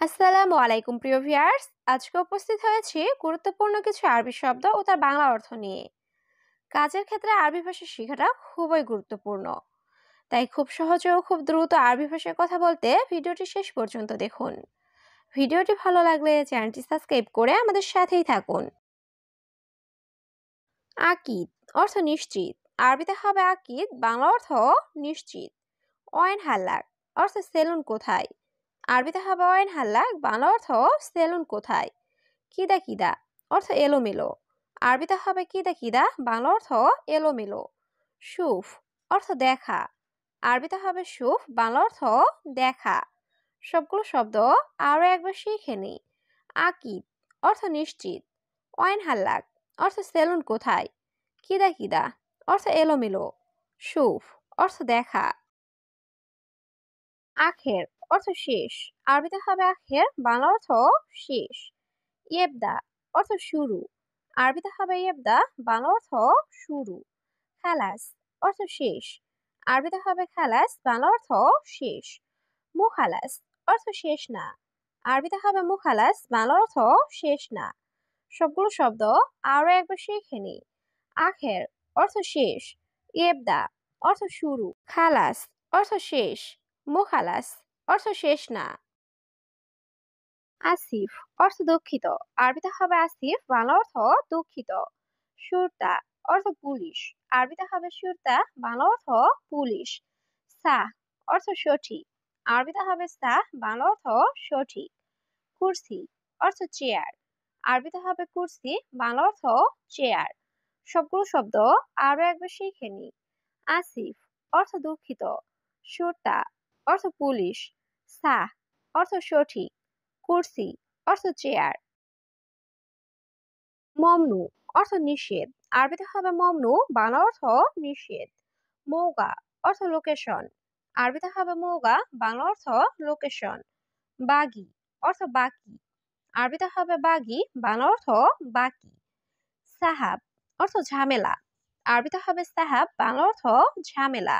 আসসালামু আলাইকুম প্রিয় ভিউয়ার্স। আজকে উপস্থিত হয়েছি গুরুত্বপূর্ণ কিছু আরবি শব্দ ও তার বাংলা অর্থ নিয়ে। কাজের ক্ষেত্রে আরবি ভাষা শেখাটা খুবই গুরুত্বপূর্ণ, তাই খুব সহজে ও খুব দ্রুত আরবি ভাষায় কথা বলতে ভিডিওটি শেষ পর্যন্ত দেখুন। ভিডিওটি ভালো লাগলে চ্যানেলটি সাবস্ক্রাইব করে আমাদের সাথেই থাকুন। আকিদ অর্থ নিশ্চিত। আরবিতে হবে আকিদ, বাংলা অর্থ নিশ্চিত। অয়েন হাল্লাক অর্থ সেলুন কোথায়। আরবিতে হবে অয়েন হাল্লাক, বাংলা অর্থ সেলুন কোথায়। কিদা কিদা অর্থ এলোমেলো। আরবিতে হবে কিদা কিদা, বাংলা অর্থ এলোমেলো। সুফ অর্থ দেখা। আরবিতে হবে সুফ, বাংলা অর্থ দেখা। সবগুলো শব্দ আরো একবার শিখে নিই। আকিদ অর্থ নিশ্চিত। অয়েন হাল্লাক অর্থ সেলুন কোথায়। কিদা কিদা অর্থ এলোমেলো। সুফ অর্থ দেখা। আখের অর্থ শেষ। আরবিতে হবে আখের, বাংলা অর্থ শেষ। ইয়েবদা অর্থ শুরু। আরবিতে হবে ইয়েবদা, বাংলা অর্থ শুরু। খালাস অর্থ শেষ। আরবিতে হবে খালাস, বাংলা অর্থ শেষ। মুখালাস অর্থ শেষ না। আরবিতে হবে মুখালাস, বাংলা অর্থ শেষ না। সবগুলো শব্দ আরো একবার শিখে নিই। আখের অর্থ শেষ। ইয়েবদা অর্থ শুরু। খালাস অর্থ শেষ। মুখালাস অর্থ শেষ না। আসিফ অর্থ দুঃখিত। আরবিতে হবে আসিফ, বাংলা অর্থ দুঃখিত। সুরতা অর্থ পুলিশ। আরবিতে হবে সুরতা, বাংলা অর্থ পুলিশ। সাহ অর্থ সঠিক। আরবিতে হবে সাহ, বাংলা অর্থ সঠিক। কুরসি অর্থ চেয়ার। আরবিতে হবে কুরসি, বাংলা অর্থ চেয়ার। সবগুলো শব্দ আরো একবার শিখে নিই। আসিফ অর্থ দুঃখিত। সুরতা অর্থ পুলিশ। সাহ অর্থ সঠিক। কুরসি অর্থ চেয়ার। মমনু অর্থ নিষেধ। আরবিতে হবে মমনু, বাংলা অর্থ নিষেধ। মৌগা অর্থ লোকেশন। আরবিতে হবে মৌগা, বাংলা অর্থ লোকেশন। বাগি অর্থ বাকি। আরবিতে হবে বাগি, বাংলা অর্থ বাকি। সাহাব অর্থ ঝামেলা। আরবিতে হবে সাহাব, বাংলা অর্থ ঝামেলা।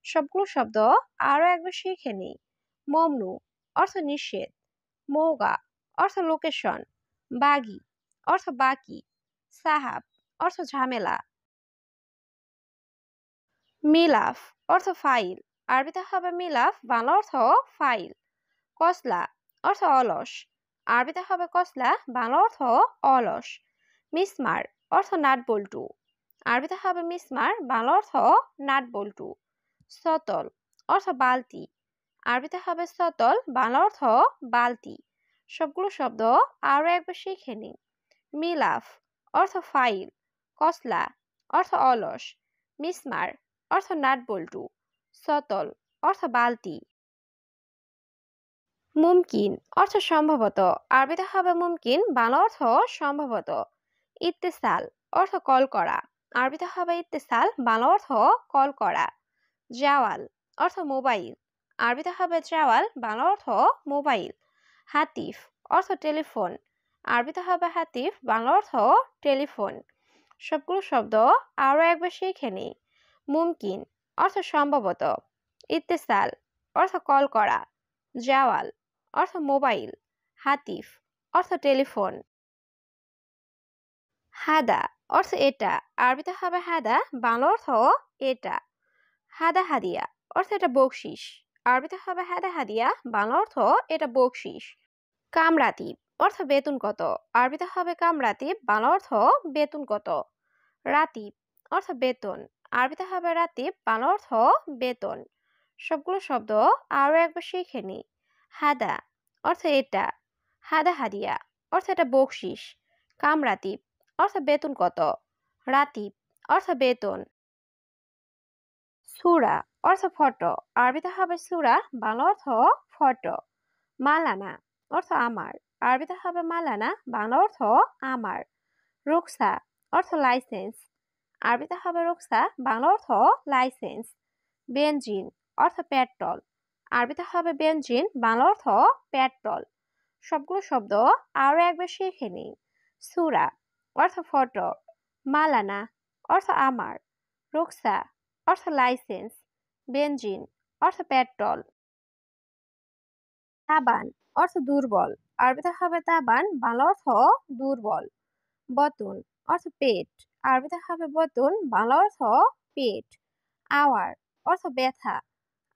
সবগুলো শব্দ আরো একবার শিখে নিই। মমনু অর্থ নিষেধ। মৌগা অর্থ লোকেশন। বাগি অর্থ বাকি। সাহাব অর্থ ঝামেলা। মিলাফ অর্থ ফাইল। আরবিতে হবে মিলাফ, বাংলা অর্থ ফাইল। কসলা অর্থ অলস। আরবিতে হবে কসলা, বাংলা অর্থ অলস। মিসমার অর্থ নাট বল্টু। আরবিতে হবে মিসমার, বাংলা অর্থ নাট বল্টু। সতল অর্থ বালতি। আরবিতে হবে সতল, বাংলা অর্থ বালতি। সবগুলো শব্দ আরো একবার শিখে নিন। মিলাফ অর্থ ফাইল। কসলা অর্থ অলস। মিসমার অর্থ নাট বল্টু। সতল অর্থ বালতি। মুমকিন অর্থ সম্ভবত। আরবিতে হবে মুমকিন, বাংলা অর্থ সম্ভবত। ইত্তেসাল অর্থ কল করা। আরবিতে হবে ইত্তেসাল, বাংলা অর্থ কল করা। জাওয়াল অর্থ মোবাইল। আরবিতে হবে জাওয়াল, বাংলা অর্থ মোবাইল। হাতিফ অর্থ টেলিফোন। আরবিতে হবে হাতিফ, বাংলা অর্থ টেলিফোন। সবগুলো শব্দ আরো একবার শিখে নিই। মুমকিন অর্থ সম্ভবত। ইত্তেসাল অর্থ কল করা। জাওয়াল অর্থ মোবাইল। হাতিফ অর্থ টেলিফোন। হাদা অর্থ এটা। আরবিতে হবে হাদা, বাংলা অর্থ এটা। হাদা হাদিয়া অর্থ এটা বকশিস। আরবিতে হবে হাদা হাদিয়া, বাংলা অর্থ এটা বকশিস। কামরাতিব অর্থ বেতন কত। আরবিতে হবে কামরাতিব, বাংলা অর্থ বেতন কত। রাতিব অর্থ বেতন। আরবিতে হবে রাতিব, বাংলা অর্থ বেতন। সবগুলো শব্দ আরো একবার শিখে নিই। হাদা অর্থ এটা। হাদা হাদিয়া অর্থ এটা বকশিস। কামরাতিব অর্থ বেতন কত। রাতিব অর্থ বেতন। সূরা অর্থ ফটো। আরবিতে হবে সূরা, বাংলা অর্থ ফটো। মালানা অর্থ আমার। আরবিতে হবে মালানা, বাংলা অর্থ আমার। রুকসা অর্থ লাইসেন্স। আরবিতে হবে রুকসা, বাংলা অর্থ লাইসেন্স। বেনজিন অর্থ পেট্রোল। আরবিতে হবে বেনজিন, বাংলা অর্থ পেট্রোল। সবগুলো শব্দ আরো একবার শিখে নিই। সূরা অর্থ ফটো। মালানা অর্থ আমার। রুকসা অর্থ লাইসেন্স। বেনজিন অর্থ পেট্রোল। সাবান অর্থ দুর্বল, আরবিতে হবে তাবান, বাংলা অর্থ দুর্বল। বতুন অর্থ পেট, আরবিতে হবে বতুন, বাংলা অর্থ পেট। আওয়ার অর্থ ব্যথা,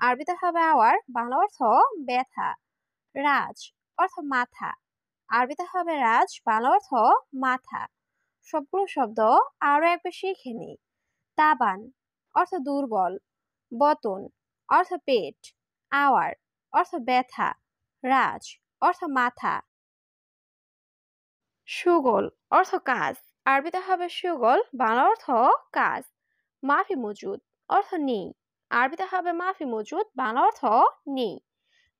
আরবিতে হবে আওয়ার, বাংলা অর্থ ব্যথা। রাজ অর্থ মাথা, আরবিতে হবে রাজ, বাংলা অর্থ মাথা। সবগুলো শব্দ আরো একবার শিখে নিই। তাবান অর্থ দুর্বল, বতুন অর্থ পেট, আওয়ার অর্থ ব্যথা, রাজ অর্থ মাথা। সুগল অর্থ কাজ, আরবিতে হবে সুগল, বাংলা অর্থ কাজ। মাফি মজুদ অর্থ নেই, আরবিতে হবে মাফি মজুদ, বাংলা অর্থ নেই।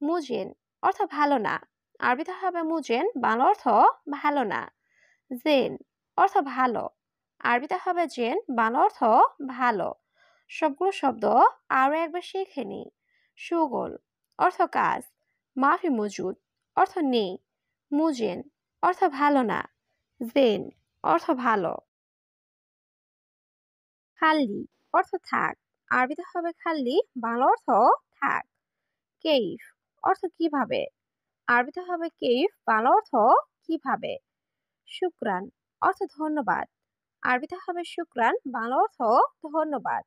মুজেন অর্থ ভালো না, আরবিতে হবে মুজেন, বাংলা অর্থ ভালো না। জেন অর্থ ভালো, আরবিতে হবে জেন, বাংলা অর্থ ভালো। সবগুলো শব্দ আরো একবার শিখে নিই। সুগল অর্থ কাজ, মাফি মজুদ অর্থ নেই, মুজেন অর্থ ভালো না, জেন অর্থ ভালো। খাল্লি অর্থ থাক, আরবিতে হবে খাল্লি, বাংলা অর্থ থাক। কেইফ অর্থ কিভাবে, আরবিতে হবে কেইফ, বাংলা অর্থ কিভাবে। শুক্রান অর্থ ধন্যবাদ, আরবিতে হবে শুক্রান, বাংলা অর্থ ধন্যবাদ।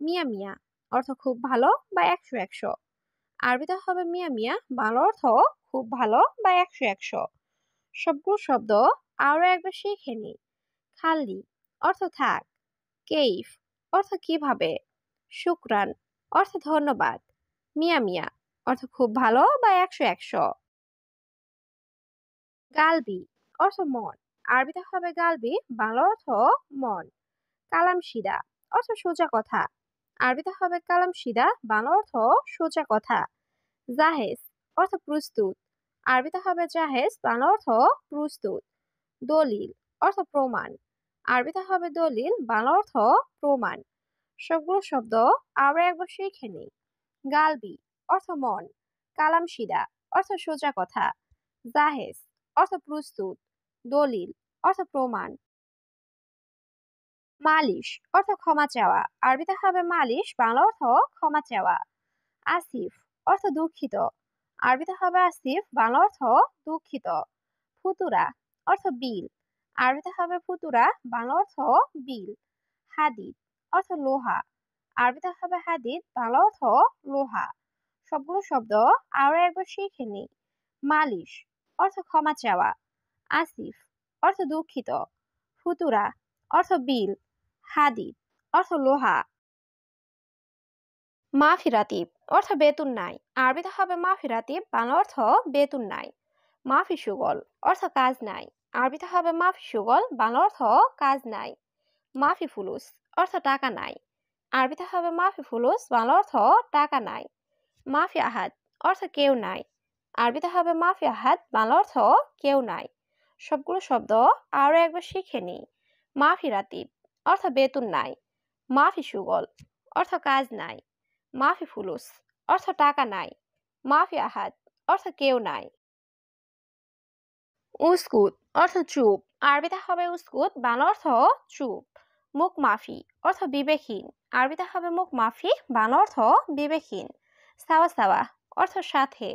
মিয়া মিয়া অর্থ খুব ভালো বা 100-100, আরবিতে হবে মিয়া মিয়া, বাংলা অর্থ খুব ভালো বা 100-100। সবগুলো শব্দ আরো একবার শিখে নিই। খাল্লি অর্থ থাক, কেইফ অর্থ কিভাবে, শুক্রান অর্থ ধন্যবাদ, মিয়া মিয়া অর্থ খুব ভালো বা 100-100। গালবি অর্থ মন, আরবিতে হবে গালবি, বাংলা অর্থ মন। কালাম সিদা অর্থ সোজা কথা, আরবিতে হবে কালাম সিদা, বাংলা অর্থ সোজা কথা। জাহেজ অর্থ প্রস্তুত, আরবিতে হবে জাহেজ, বাংলা অর্থ প্রস্তুত। দলিল অর্থ প্রমাণ, আরবিতে হবে দলিল, বাংলা অর্থ প্রমাণ। সবগুলো শব্দ আরো একবার শিখে নিই। গালবি অর্থ মন, কালাম সিদা অর্থ সোজা কথা, জাহেজ অর্থ প্রস্তুত, দলিল অর্থ প্রমাণ। মালিশ অর্থ ক্ষমা চাওয়া, আরবিতে হবে মালিশ, বাংলা অর্থ ক্ষমা চাওয়া। আসিফ অর্থ দুঃখিত, আরবিতে হবে আসিফ, বাংলা অর্থ দুঃখিত। ফুতুরা অর্থ বিল, আরবিতে হবে ফুতুরা, বাংলা অর্থ বিল। হাদিদ অর্থ লোহা, আরবিতে হবে হাদিদ, বাংলা অর্থ লোহা। সবগুলো শব্দ আরো একবার শিখে নিই। মালিশ অর্থ ক্ষমা চাওয়া, আসিফ অর্থ দুঃখিত, ফুতুরা অর্থ বিল, হাদিদ অর্থ লোহা। মাফিরাতিব অর্থ বেতন নাই, আরবিতে হবে মাফিরাতিব, বাংলা অর্থ বেতন নাই। মাফি সুগল অর্থ কাজ নাই, আরবিতে হবে মাফি সুগল, বাংলা অর্থ কাজ নাই। মাফি ফুলুস অর্থ টাকা নাই, আরবিতে হবে মাফি ফুলুস, বাংলা অর্থ টাকা নাই। মাফি আহাদ অর্থ কেউ নাই, আরবিতে হবে মাফি আহাদ, বাংলা অর্থ কেউ নাই। সবগুলো শব্দ আরো একবার শিখে নিই। মাফি রাতিব অর্থ বেতন নাই, মাফি সুগল অর্থ কাজ নাই, মাফি ফুলুস অর্থ টাকা নাই, মাফি আহাদ অর্থ কেউ নাই। উস্কুত অর্থ চুপ, আরবিতে হবে উস্কুত, বাংলা অর্থ চুপ। মুখ মাফি অর্থ বিবেকহীন, আরবিতে হবে মুখ মাফি, বাংলা অর্থ বিবেকহীন। সাওয়া সাওয়া অর্থ সাথে,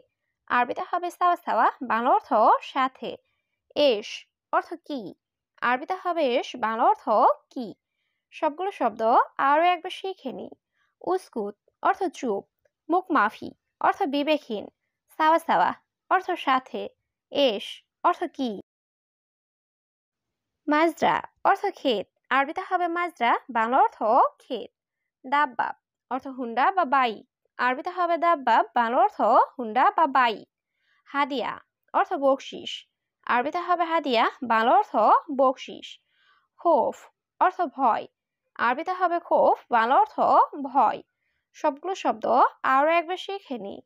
আরবিতে হবে সাওয়া সাওয়া, বাংলা অর্থ সাথে। এস অর্থ কি, আরবিতে হবে এস, বাংলা অর্থ কি। সবগুলো শব্দ আরো একবার শিখে নিই। উস্কুত অর্থ চুপ, মুখ মাফি অর্থ বিবেকহীন, সাওয়া সাওয়া অর্থ সাথে, এস অর্থ কি। মাজরা অর্থ ক্ষেত, আরবিতে হবে মাজরা, বাংলা অর্থ ক্ষেত। দাব্বাব অর্থ হুন্ডা বা বাইক, আরবিতে হবে দাব্বাব, বাংলা অর্থ হুন্ডা বা বাইক। হাদিয়া অর্থ বকশিস, আরবিতে হবে হাদিয়া, বাংলা অর্থ বকশিস। খোফ অর্থ ভয়, আরবিতে হবে খোফ, বাংলা অর্থ ভয়। সবগুলো শব্দ আরো একবার শিখে নিই।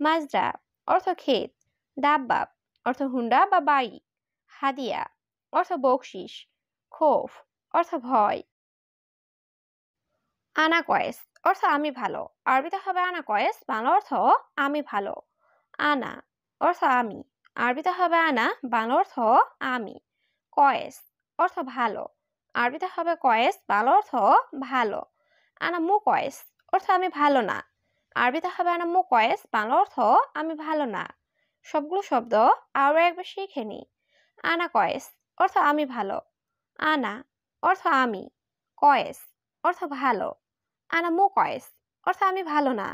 মাজরা অর্থ ক্ষেত, দাব্বাব অর্থ হুন্ডা বা বাইক, হাদিয়া অর্থ বকশিস, খোফ অর্থ ভয়। আনা কয়েস অর্থ আমি ভালো, আরবিতে হবে আনা কয়েস, বাংলা অর্থ আমি ভালো। আনা অর্থ আমি, আরবিতে হবে আনা, বাংলা অর্থ আমি। কয়েস অর্থ ভালো, আরবিতে হবে কয়েস, বাংলা অর্থ ভালো। আনা মু কয়েস অর্থ আমি ভালো না, আরবিতে হবে আনা মু কয়েস, বাংলা অর্থ আমি ভালো না। সবগুলো শব্দ আরও একবার শিখে নিই। আনা কয়েস অর্থ আমি ভালো। আনা অর্থ আমি। কয়েস অর্থ ভালো। আনা মো কয়েস অর্থ আমি ভালো না।